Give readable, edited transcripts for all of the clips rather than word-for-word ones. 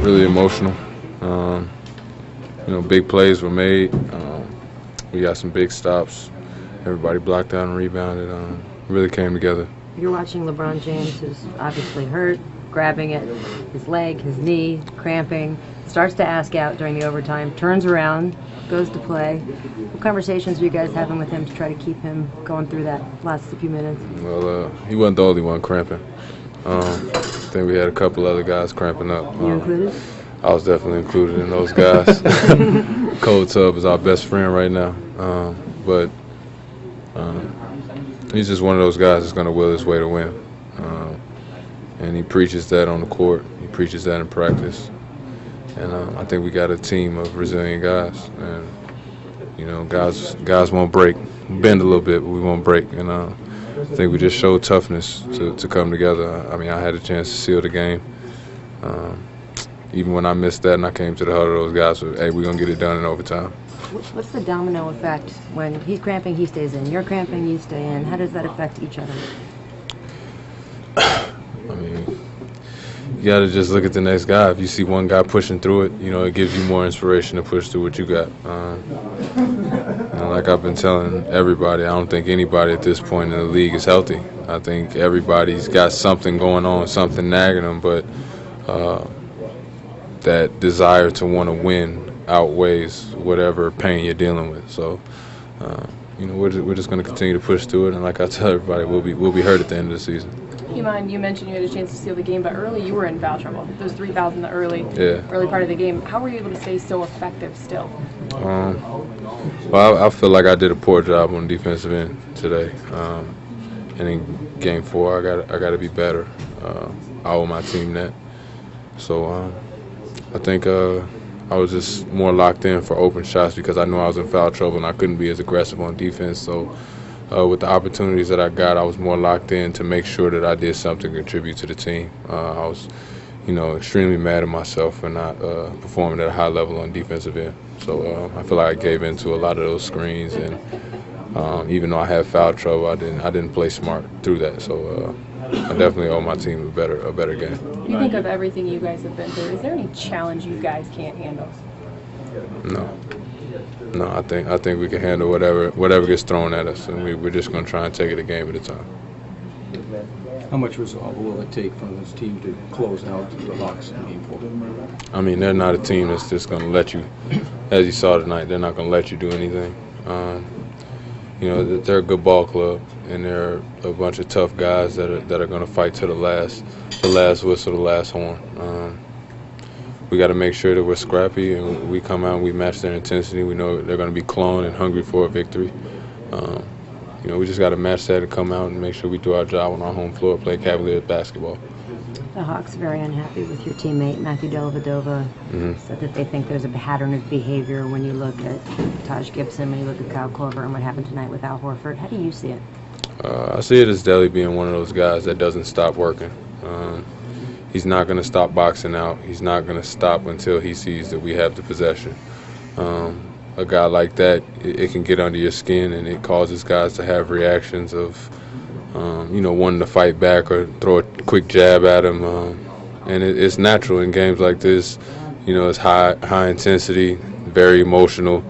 really emotional. Big plays were made. We got some big stops. Everybody blocked out and rebounded. Really came together. You're watching LeBron James, who's obviously hurt, grabbing at his leg, his knee, cramping, starts to ask out during the overtime, turns around, goes to play. What conversations are you guys having with him to try to keep him going through that last few minutes? Well, he wasn't the only one cramping. I think we had a couple other guys cramping up. You included? I was definitely included in those guys. Cold Tub is our best friend right now. But he's just one of those guys that's going to will his way to win. And he preaches that on the court. He preaches that in practice. And I think we got a team of resilient guys. And, guys won't break. Bend a little bit, but we won't break. And I think we just showed toughness to come together. I mean, I had a chance to seal the game. Even when I missed that and I came to the huddle, those guys were, hey, we're going to get it done in overtime. What's the domino effect? When he's cramping, he stays in. You're cramping, you stay in. How does that affect each other? I mean, you got to just look at the next guy. If you see one guy pushing through it, it gives you more inspiration to push through what you got. Like I've been telling everybody, I don't think anybody at this point in the league is healthy. I think everybody's got something going on, something nagging them, but that desire to want to win outweighs whatever pain you're dealing with. So, we're just going to continue to push through it. And like I tell everybody, we'll be hurt at the end of the season. Iman, you mentioned you had a chance to steal the game, but early you were in foul trouble. Those 3 fouls in the early part of the game. How were you able to stay so effective still? Well, I feel like I did a poor job on the defensive end today. And in Game 4, I got to be better. I owe my team that. So I think I was just more locked in for open shots because I knew I was in foul trouble and I couldn't be as aggressive on defense. So with the opportunities that I got, I was more locked in to make sure that I did something to contribute to the team. I was, extremely mad at myself for not performing at a high level on defensive end. So I feel like I gave into a lot of those screens, and even though I had foul trouble, I didn't play smart through that. So I definitely owe my team a better game. You think of everything you guys have been through. Is there any challenge you guys can't handle? No, I think we can handle whatever gets thrown at us, and we're just going to try and take it a game at a time. How much resolve will it take from this team to close out the Hawks in Game 4? I mean, they're not a team that's just going to let you, as you saw tonight, they're not going to let you do anything. They're a good ball club, and they're a bunch of tough guys that are going to fight to the last whistle, the last horn. We got to make sure that we're scrappy and we come out and we match their intensity. We know they're going to be clone and hungry for a victory. We just got to match that and come out and make sure we do our job on our home floor, play Cavaliers basketball. The Hawks are very unhappy with your teammate, Matthew Dellavedova. Said that they think there's a pattern of behavior when you look at Taj Gibson, when you look at Kyle Korver, and what happened tonight with Al Horford. How do you see it? I see it as Delly being one of those guys that doesn't stop working. He's not going to stop boxing out. He's not going to stop until he sees that we have the possession. A guy like that, it can get under your skin, and it causes guys to have reactions of, wanting to fight back or throw a quick jab at him. And it's natural in games like this. It's high intensity, very emotional.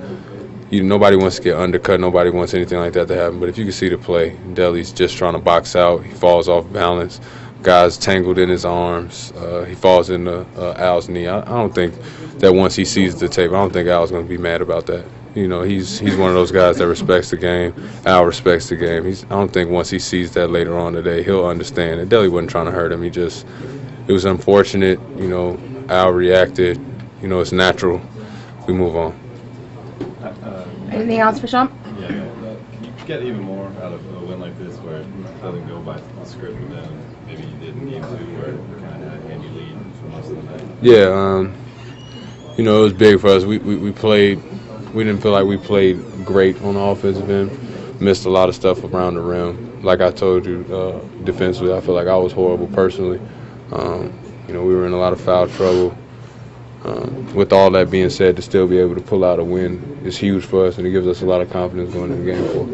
Nobody wants to get undercut. Nobody wants anything like that to happen. But if you can see the play, Delly's just trying to box out. He falls off balance. Guy's tangled in his arms. He falls into Al's knee. I don't think that once he sees the tape, I don't think Al's going to be mad about that. He's one of those guys that respects the game. Al respects the game. I don't think once he sees that later on today, he'll understand. And Delly wasn't trying to hurt him. It was unfortunate. Al reacted. It's natural. We move on. Anything else for Shump? Yeah. Can you get even more out of a win like this where it doesn't go by the script and then maybe you did in Game 2 where it kind of had a handy lead for most of the night? Yeah, it was big for us. We played. We didn't feel like we played great on the offensive end. Missed a lot of stuff around the rim. Like I told you, defensively, I feel like I was horrible personally. We were in a lot of foul trouble. With all that being said, to still be able to pull out a win is huge for us, and it gives us a lot of confidence going into Game 4.